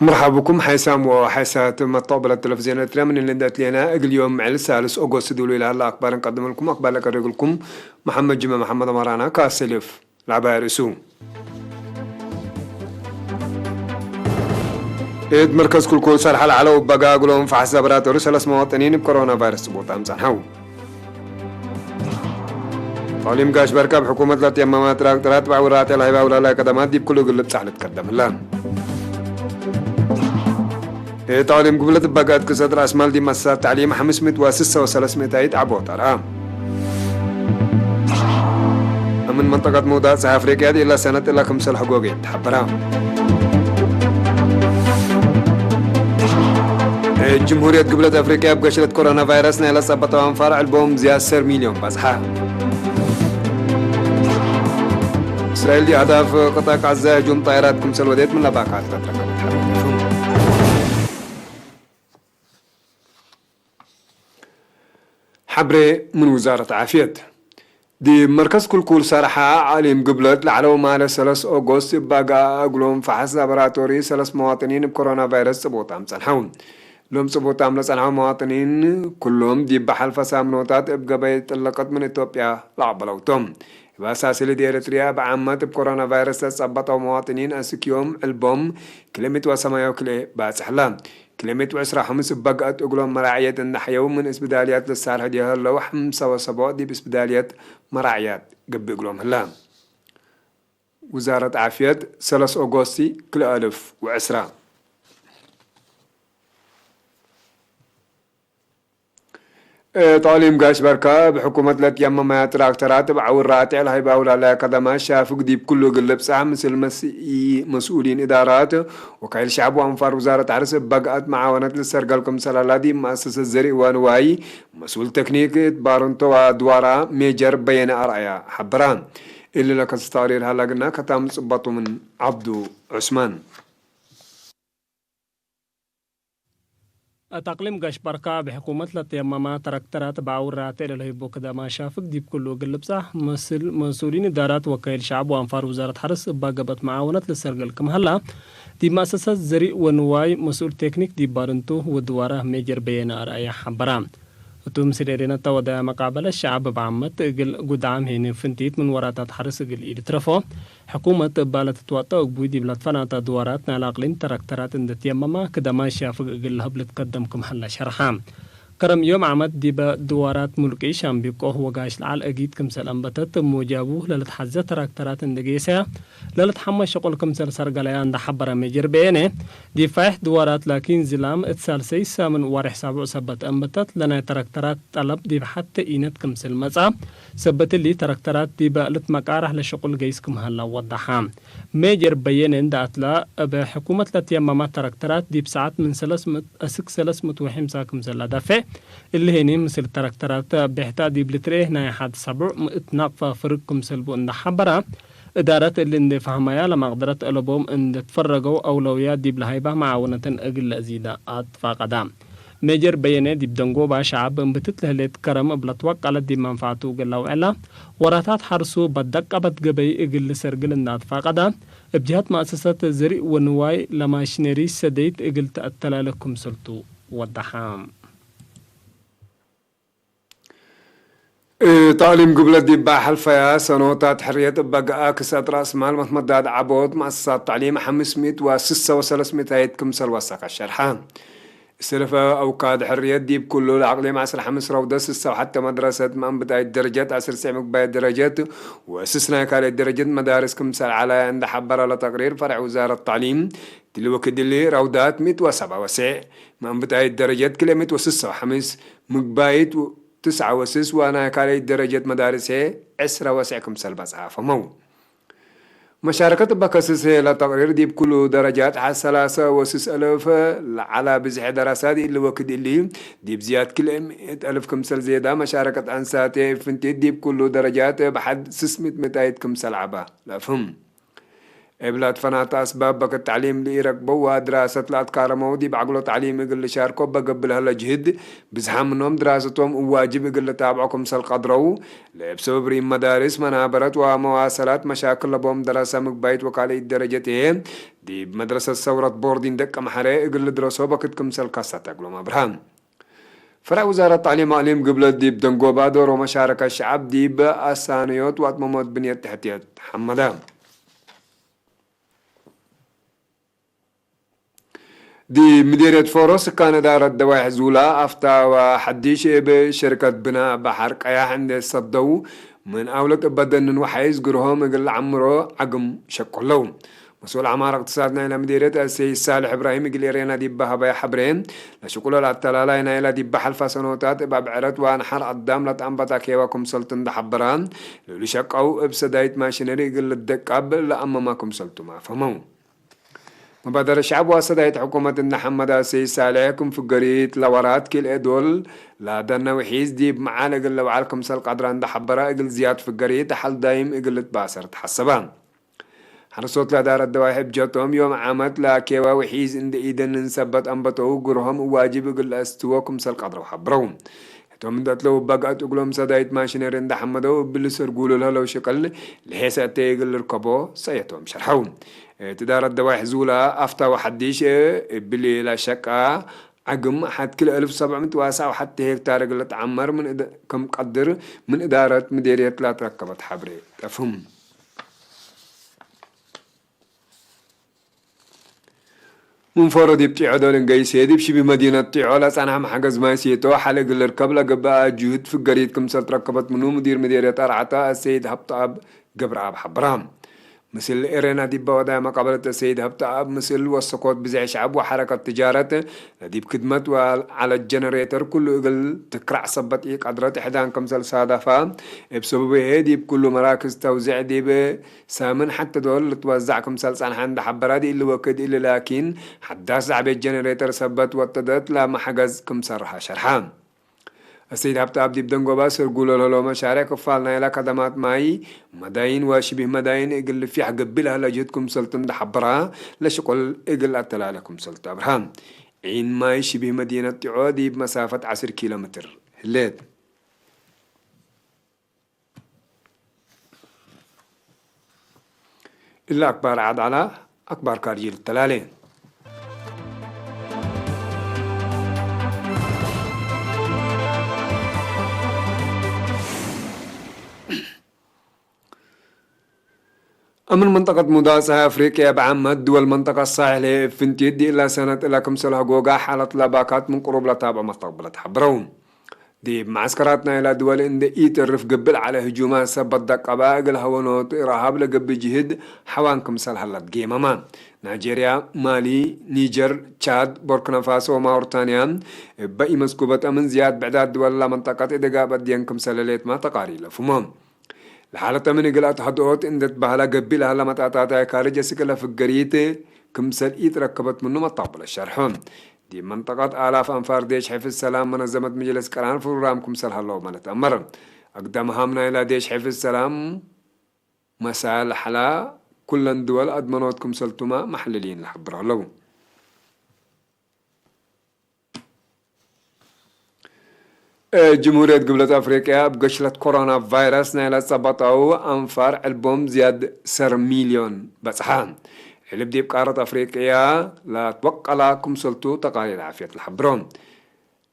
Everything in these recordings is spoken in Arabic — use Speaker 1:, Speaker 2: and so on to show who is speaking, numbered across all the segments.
Speaker 1: مرحبا بكم حيسام وحيسات مطابل التلفزيونات من اللي دات لنا اليوم مع الثالث أغسطس دولي لهلا أخبار نقدم لكم أخبار لك رجلكم محمد جمع محمد مرانا كاسلف العباية رسوم إد مركز كل سرح على وبقى قلهم في حسابات ورسالة مواطنين بكورونا فيروس بوطام زنحو تعليم قاش بركة بحكومة لا تيممات راكترات بعورات الهيبة ولا لا كدمات دي بكل قلب سحل تقدم الله تعليم قبلة بقات كسد رأس مال دي مسار تعليم 506 و300 عبوط أرام من منطقة موضات ساحة أفريقيا دي إلا سنة إلا 5 حقوقين تحبرام جمهورية قبلة أفريقيا بقشرة كورونا فيروس نايلة سبطة وانفارع البوم زياد 10 مليون بصحة إسرائيل دي أهداف قطاع غزة هجوم طائرات كمسل وديت من لباقات تتركب حبري من وزارة عافية دي مركز كل صراحة عالم قبلت لعلو مال 3 أغسطس بقى أقولهم فحص لابراتوري 3 مواطنين بكورونا فيروس صبوتام صنحون لهم صبوتام لصنحون مواطنين كلهم دي بحل فسامنوتات ابقى بيطلقت من إثيوبيا لعبلوتهم بأساس دي إريتريا بعامات بكورونا فيروس صبتوا مواطنين أسكيوم البوم كلمة وسمايو كلي باسحلام كلمة وعسرة 5 بقات أقولهم مراعيات النحيو من إسبداليات للسار هديها لو 5 دي بإسبداليات مراعيات قبل أقولهم هلا وزارة عافية 3 أغسطس كل 1010 تعليم قاش بركة بحكومة لا يمم تراكترات بعور راتع الهيبة ولا لا قدما شافوا دي بكله قلب ساعة مثل مسؤولين إدارات وكايل شعب وأنفار وزارة عرس بقات معاونة للسرقالكم سلالة دي مؤسسة الزرع وانواي مسؤول تكنيك بارنتو ودوارا ميجر بيان أرأيا حبران اللي لك استطارير هلاقنا كتام صبطو من عبدو عثمان
Speaker 2: تقليم قاش بركة بحكومة لتيمما تركترات بعورات إلى الهيبو كدا ما شافك ديب كله قلب صح مسؤولين إدارات وكيل شعب وأنفار وزارة حرس باقبت معاونة للسرقلكم هلا دي مؤسسة زريق ونواي مسؤول تكنيك دي بارنتو ودواره ميجر بيان أرأي حبرام وتم سريرنا تودا مقابل الشعب بعمت قدام هنا فنتيت من وراتات حرس قل ترفو حكومة بالت توطا وبودي بلاد فناتا دوارات نالاقلين تركترات اندت يمما كدما شاف قل هبلت قدمكم حلا شرحام كرم يوم عمد ديبا دوارات ملكي شام بيقوه وقاش العال أجيد كمسال أنبتت موجابوه للتحزة تراكترات اندقيسة للتحمى شغل كمسال سرقليان دا حبرا مجر بينه دي فايح دوارات لكن زلام اتسال سيسا من وارح سابع سبت أنبتت لنا تراكترات طلب دي حتى إينت كمسال مسا سبت اللي تراكترات ديبا لتمكارح لشغل جيسكم هلا وضحام مجر بينه دا أتلا بحكومة لتيمما تراكترات دي بساعات من 300 وحمسا كمسال لدفع اللي هني مثل تراكترات بيحتاج بلتريه ناي حد 7 اتناق فرقكم سلبو ان حبرا إدارة اللي اندي فهمايا لما قدرت ألبوم ان تفرقوا أولويات دي بلهيبة معاونة أقل أزيدة فاقدام ميجر بيانه دي بدنقو با شعب بتتلهلت كرم بلتوق على دي منفعتو قلو علا وراتات حرسو بدق بتقبي اقل سرقل الناد فاقدام بجهات مؤسسات زريق ونواي لماشنري سديت اقل تأتلا لكم سلطو والدحام
Speaker 1: تعليم قبل الدباح حلفيا سنوات حرية بقى كسات رأس مال متمداد عبود مؤسسات تعليم 506 و300 كمسل وثق الشرحان السلفة أوقات حرية دي بكله العقلية مع 5 رودس وحتى مدرسة من بداية الدرجات 10 سنة مقباية الدرجات وأسسنا كالي الدرجات مدارس كمسل على عند حبر لتقرير فرع وزارة التعليم دلوقتي دلي رودات 177 من بداية الدرجات كل 106 مقباية 9 وسس وانا كالي درجة مدارسه 10 وسعكم سلبسها فمو مشاركة بكسسه لتقرير دي بكل درجات على 3 وسس ألف على بزح دراسات اللي وقت اللي دي بزياد كل 100,000 كمسل زيادة مشاركة أنساتي فنتي دي بكل درجات بحد 600 كمسل عبا لا فهم إبلاد فنات أسباب بك التعليم اللي يركبوا دراسة الأذكار مودي بعقله تعليم يقول شاركوا بقبل هلا جهد بزحام منهم دراستهم وواجب يقول تابعكم سل قدروا بسبب ريم مدارس منابرات ومواصلات مشاكل لبهم دراسة مقبايت وكالة درجتين دي بمدرسة ثورة بوردين دك محري يقول دراسوا بكتكم سل قصة تقولوا ما برهام فرع وزارة التعليم والتعليم قبل ديب دنقو بادور ومشاركة الشعب ديب الثانيات واتمامات بنية تحتيات حمدان دي مديرية فورس كان دارت دواعي زولا أفتا وحديش بشركة بناء بحر قياح عند الصدو من أولة بدن وحيز قرهم يقول عمرو عقم شكلهم مسؤول عمارة اقتصادنا إلى مديرية السيد صالح إبراهيم يقول رينا دي بها بيا حبرين لشكل الاتلالة هنا إلى دي بحل سنوات بعرت وانحر قدام لتأنبتا كيواكم سلطن دحبران لولي شكاو بسدايت ماشينري يقول الدكاب لأما ماكم سلطوا ما فهمون مبادرة الشعب وصدايت حكومة محمد السيد صالحكم في قريت لورات كل ادول لا دنا وحيز دي معانا قل لو عالكم سل قدران دحبرا قل زياد في قريت حل دايم قل تباسر تحسبان حرصوت لدار الدواحب جاتهم يوم عامت لا كيوا وحيز اند ايدن نثبت انبتو قرهم واجب قل استواكم سل قدرو حبرون توم داتلو بقات اقلهم سدايت ماشينيرين دحمدو بلسر قولوا لها لو شكل لحيسا تيقل ركبو سيتهم شرحون تدار الدواح زولا أفتا وحديش بلي لا شك عقم حد كل 1700 واسع وحتى هكتار قلت عمر من كم قدر من إدارة مديرية لا تركبت حبري تفهم من فرد يبتعد لنجاي سيدي بشي بمدينة تعالى سنة محجز ما سيتو حلق الركب لقبا جهد في قريت كم سل تركبت منو مدير مديرية أرعتا السيد هبطاب قبر عب حبرام مثل إيرنا دي بودا مقابلة السيد هبطاب مثل والسقوط بزع شعب وحركة تجارة ديب خدمت وعلى الجنريتر كله يقل تكرع صبت إيق قدرات إحدان كم سل صادفة بسبب هدي بكل مراكز توزيع دي سامن حتى دول توزع كم سل سنة عند حبرا دي اللي وكد إلا لكن حداس عبي الجنريتر صبت واتدت لا محجز كم سرها شرحان السيد هبطاب دي بدنقو باسر قولوا له مشاريع كفالنا إلى خدمات ماي مداين وشبه مداين إقل في حقبلها لجهدكم سلطن دحبرها لشقل إقل أتلا لكم سلطة أبرهام عين ماي شبه مدينة تعودي بمسافة 10 كيلومتر هليت إلا أكبر عاد على أكبر كارجيل التلالين أمن منطقة مداسة أفريقيا بعامة دول منطقة الساحلية فنتيد إلى سنة إلى كم سنة جوجا حالة لباكات من قرب لتابع مستقبلة حبرون دي معسكراتنا إلى دول إن إيتر في قبل على هجومات سبت قبائل الهوانات إرهاب لقب جهد حوان كم سنة هلت جيماما نيجيريا مالي نيجر تشاد بوركينا فاسو وموريتانيا بقي مسكوبة أمن زياد بعداد دول منطقة إذا قابت ديان كم سلالات ما تقاري لفمام الحالة من قلت هدوت إن بهلا قبل هلا متعطاتا كارجة سكلا في القرية كمسل إيت ركبت منه مطابل الشرحون دي منطقة آلاف أنفار ديش حفظ السلام منظمة مجلس كران فرام كمسل هلا ومنت أمر أقدم هامنا إلى ديش حفظ السلام مسال حلا كل دول أدمنوت كمسل تما محللين لحبره له جمهورية قبلة أفريقيا بقشلة كورونا فيروس نايلة صبطوا أنفار ألبوم زياد 1 مليون بصحان اللي بدي بقارة أفريقيا لا توقع لكم سلطو تقارير عافية الحبرون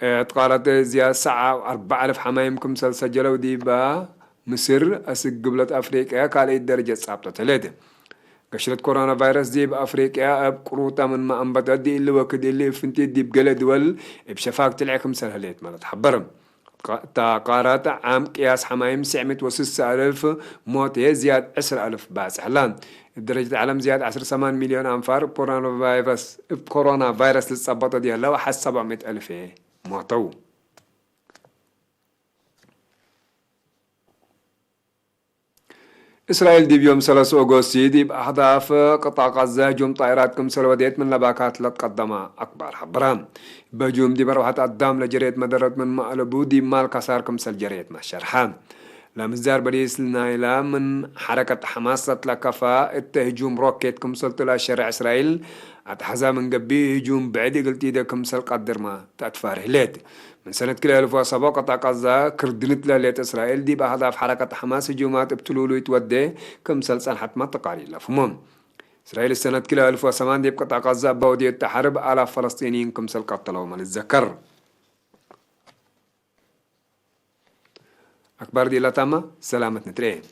Speaker 1: تقارت زياد ساعة 4000 حمايمكم سجلوا دي با مصر أسق قبلة أفريقيا كالي درجة صعبة 3 قشلة كورونا فيروس دي بأفريقيا بقروطة من ما أنبتت دي اللي وكد اللي فنتي دي بقلة دول بشفاك تلعكم سلهليت ما تحبرم تقارات عام قياس حمايم 906,000 موت زياد 10,000 باس حلان درجة العالم زياد 10 مليون أنفار كورونا فيروس للصبطة دي هلا وحس 700,000 موتو إسرائيل دي بيوم 3 أغسطس دي بأهداف قطاع غزة هجوم طائرات كمسر وديت من لباكات لتقدم أكبر حبران بهجوم دي بروحة قدام لجريت مدرت من مقلبو دي مال كسار كمسل جريت مع شرحان لمزار بريس النايلة من حركة حماس لكفاء التهجوم روكيت كمسلت لا شرع إسرائيل أتحزا من قبي هجوم بعدي قلت إذا كمسل قدر ما تأتفاره ليت من سنة كلا ألف وسبعة قطع كردنت ليت إسرائيل دي بهدف حركة حماس هجومات ابتلولو يتودي كمسل سنحت ما تقاري لفمم إسرائيل السنة كلا ألف وثمان دي بقطع غزة بودي التحرب على فلسطينيين كمسل قتلوا من الذكر أكبر دي لتما سلامة نترين